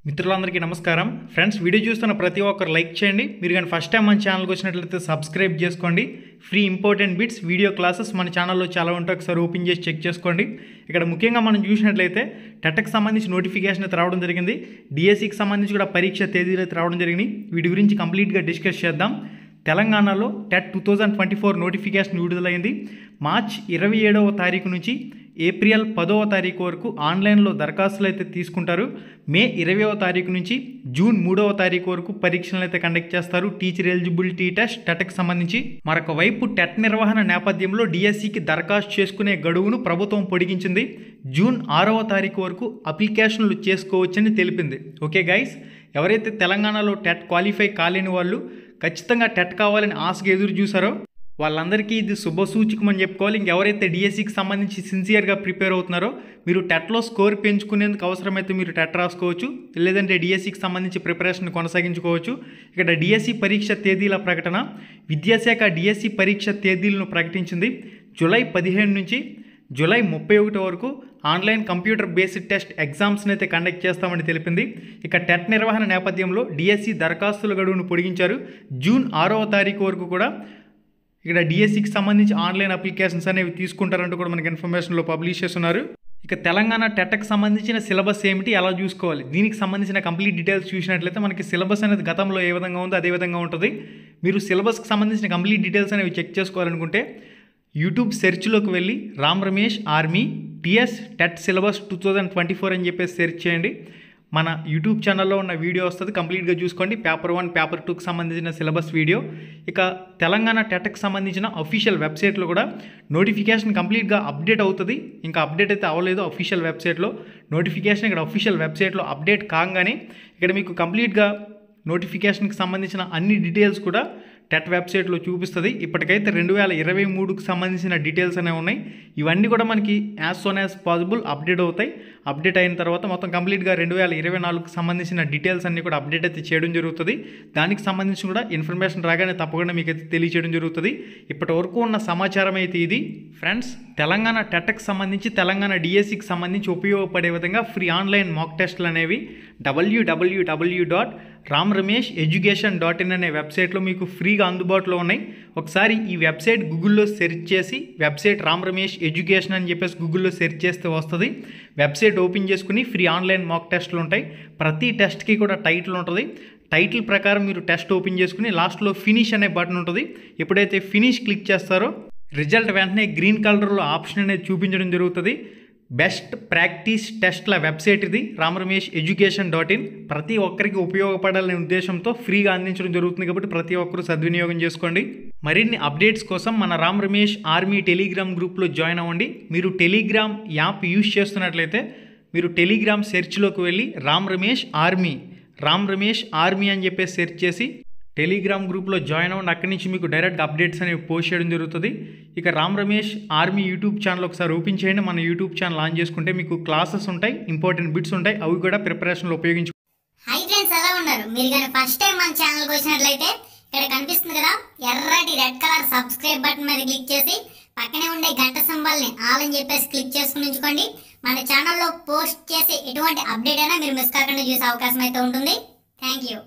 మిత్రులందరికీ నమస్కారం friends, video చూస్తున్న ప్రతి ఒక్కరు లైక్ చేయండి. మీరు కానీ ఫస్ట్ టైం మన ఛానల్కి వచ్చినట్లయితే సబ్స్క్రైబ్ చేసుకోండి. Free important bits video classes మన ఛానల్లో చాలా ఉంటాయి, ఒకసారి ఓపెన్ చేసి చెక్ చేసుకోండి. ఇక్కడ ముఖ్యంగా మనం చూసినట్లయితే టెట్కి సంబంధించి నోటిఫికేషన్ అయితే రావడం జరిగింది. డిఎస్సికి సంబంధించి కూడా పరీక్ష తేదీలు అయితే రావడం జరిగింది. వీటి గురించి కంప్లీట్గా డిస్కస్ చేద్దాం. తెలంగాణలో టెట్ 2024 నోటిఫికేషన్ విడుదలైంది. మార్చ్ 27వ తారీఖు నుంచి ఏప్రిల్ 10వ తారీఖు వరకు ఆన్లైన్లో దరఖాస్తులు అయితే తీసుకుంటారు. మే 20వ తారీఖు నుంచి జూన్ 3వ తారీఖు వరకు పరీక్షలను అయితే కండక్ట్ చేస్తారు. టీచర్ ఎలిజిబిలిటీ టెస్ట్ టెట్కి సంబంధించి. మరొక వైపు టెట్ నిర్వహణ నేపథ్యంలో డిఎస్సికి దరఖాస్తు చేసుకునే గడువును ప్రభుత్వం పొడిగించింది. జూన్ 6వ తారీఖు వరకు అప్లికేషన్లు చేసుకోవచ్చని తెలిపింది. ఓకే గైస్, ఎవరైతే తెలంగాణలో టెట్ క్వాలిఫై కాలేని వాళ్ళు ఖచ్చితంగా టెట్ కావాలని ఆశగా ఎదురు చూసారో వాళ్ళందరికీ ఇది శుభసూచకం అని చెప్పుకోవాలి. ఇంకెవరైతే డిఎస్సికి సంబంధించి సిన్సియర్గా ప్రిపేర్ అవుతున్నారో మీరు టెట్లో స్కోర్ పెంచుకునేందుకు అవసరమైతే మీరు టెట్ రాసుకోవచ్చు, లేదంటే డిఎస్సికి సంబంధించి ప్రిపరేషన్ కొనసాగించుకోవచ్చు. ఇక్కడ డిఎస్సి పరీక్ష తేదీల ప్రకటన. విద్యాశాఖ డిఎస్సి పరీక్ష తేదీలను ప్రకటించింది. జూలై 15 నుంచి జూలై 31 వరకు ఆన్లైన్ కంప్యూటర్ బేస్డ్ టెస్ట్ ఎగ్జామ్స్ని అయితే కండక్ట్ చేస్తామని తెలిపింది. ఇక టెట్ నిర్వహణ నేపథ్యంలో డిఎస్సి దరఖాస్తుల గడువును పొడిగించారు. జూన్ 6వ తారీఖు వరకు కూడా ఇక్కడ డిఎస్సికి సంబంధించి ఆన్లైన్ అప్లికేషన్స్ అనేవి తీసుకుంటారంటూ కూడా మనకి ఇన్ఫర్మేషన్లో పబ్లిష్ చేస్తున్నారు. ఇక తెలంగాణ టెట్కి సంబంధించిన సిలబస్ ఏమిటి, ఎలా చూసుకోవాలి, దీనికి సంబంధించిన కంప్లీట్ డీటెయిల్స్ చూసినట్లయితే మనకి సిలబస్ అనేది గతంలో ఏ విధంగా ఉందో అదే విధంగా ఉంటుంది. మీరు సిలబస్కి సంబంధించిన కంప్లీట్ డీటెయిల్స్ అనేవి చెక్ చేసుకోవాలనుకుంటే యూట్యూబ్ సెర్చ్లోకి వెళ్ళి Ram Ramesh army TS TET syllabus 2024 అని చెప్పేసి సెర్చ్ చేయండి. మన యూట్యూబ్ ఛానల్లో ఉన్న వీడియో వస్తుంది, కంప్లీట్గా చూసుకోండి. పేపర్ 1 పేపర్ 2కి సంబంధించిన సిలబస్ వీడియో. ఇక తెలంగాణ టెట్కి సంబంధించిన అఫీషియల్ వెబ్సైట్లో కూడా నోటిఫికేషన్ కంప్లీట్గా అప్డేట్ అవుతుంది. ఇంకా అప్డేట్ అయితే అవ్వలేదు అఫీషియల్ వెబ్సైట్లో. నోటిఫికేషన్ ఇక్కడ అఫీషియల్ వెబ్సైట్లో అప్డేట్ కాగానే ఇక్కడ మీకు కంప్లీట్గా నోటిఫికేషన్కి సంబంధించిన అన్ని డీటెయిల్స్ కూడా టెట్ వెబ్సైట్లో చూపిస్తుంది. ఇప్పటికైతే 2023కి సంబంధించిన డీటెయిల్స్ అనేవి ఉన్నాయి. ఇవన్నీ కూడా మనకి యాజ్ సోన్ యాజ్ పాసిబుల్ అప్డేట్ అవుతాయి. అప్డేట్ అయిన తర్వాత మొత్తం కంప్లీట్గా 2024కి సంబంధించిన డీటెయిల్స్ అన్నీ కూడా అప్డేట్ అయితే చేయడం జరుగుతుంది. దానికి సంబంధించి కూడా ఇన్ఫర్మేషన్ రాగానే తప్పకుండా మీకు అయితే తెలియచేయడం జరుగుతుంది. ఇప్పటి వరకు ఉన్న సమాచారం అయితే ఇది ఫ్రెండ్స్. తెలంగాణ టెట్కి సంబంధించి తెలంగాణ డిఎస్సికి సంబంధించి ఉపయోగపడే విధంగా ఫ్రీ ఆన్లైన్ మాక్ టెస్టులు అనేవి www.ramramesheducation.in అనే వెబ్సైట్లో మీకు ఫ్రీగా అందుబాటులో ఉన్నాయి. ఒకసారి ఈ వెబ్సైట్ గూగుల్లో సెర్చ్ చేసి వెబ్సైట్ రామ్ రమేష్ ఎడ్యుకేషన్ అని చెప్పేసి గూగుల్లో సెర్చ్ చేస్తే వస్తుంది. వెబ్సైట్ ఓపెన్ చేసుకుని ఫ్రీ ఆన్లైన్ మాక్ టెస్టులు ఉంటాయి. ప్రతి టెస్ట్కి కూడా టైటిల్ ఉంటుంది. టైటిల్ ప్రకారం మీరు టెస్ట్ ఓపెన్ చేసుకుని లాస్ట్లో ఫినిష్ అనే బటన్ ఉంటుంది. ఎప్పుడైతే ఫినిష్ క్లిక్ చేస్తారో రిజల్ట్ వెంటనే గ్రీన్ కలర్లో ఆప్షన్ అనేది చూపించడం జరుగుతుంది. బెస్ట్ ప్రాక్టీస్ టెస్ట్ల వెబ్సైట్ ఇది ramramesheducation.in. ప్రతి ఒక్కరికి ఉపయోగపడాలనే ఉద్దేశంతో ఫ్రీగా అందించడం జరుగుతుంది కాబట్టి ప్రతి ఒక్కరూ సద్వినియోగం చేసుకోండి. మరిన్ని అప్డేట్స్ కోసం మన రామ్ రమేష్ ఆర్మీ టెలిగ్రామ్ గ్రూప్లో జాయిన్ అవ్వండి. మీరు టెలిగ్రామ్ యాప్ యూజ్ చేస్తున్నట్లయితే మీరు టెలిగ్రామ్ సెర్చ్లోకి వెళ్ళి రామ్ రమేష్ ఆర్మీ అని చెప్పేసి సెర్చ్ చేసి టెలిగ్రామ్ గ్రూప్లో జాయిన్ అవ్వండి. అక్కడి నుంచి మీకు డైరెక్ట్ అప్డేట్స్ అనేవి పోస్ట్ చేయడం జరుగుతుంది. ఇక Ram Ramesh army YouTube channel ఒకసారి ఓపెన్ చేయండి. మన యూట్యూబ్ ఛానల్ ఆన్ చేసుకుంటే మీకు క్లాసెస్ ఉంటాయి, ఇంపార్టెంట్ బిట్స్ ఉంటాయి, అవి కూడా ప్రిపరేషన్లో ఉపయోగించు. హై ఫ్రెండ్స్, ఎలా ఉన్నారు? మీరు కానీ ఫస్ట్ టైం మన ఛానల్కి వచ్చినట్లయితే ఇక్కడ కనిపిస్తుంది కదా ఎర్రటి రెడ్ కలర్ సబ్స్క్రైబ్ బటన్ మీద క్లిక్ చేసి పక్కనే ఉండే గంట సింబల్ని ఆల్ అని చెప్పేసి క్లిక్ చేసుకుని ఉంచుకోండి. మన ఛానల్లో పోస్ట్ చేసే ఎటువంటి అప్డేట్ అయినా మీరు మిస్ కాకుండా చూసే అవకాశం అయితే ఉంటుంది. Thank you.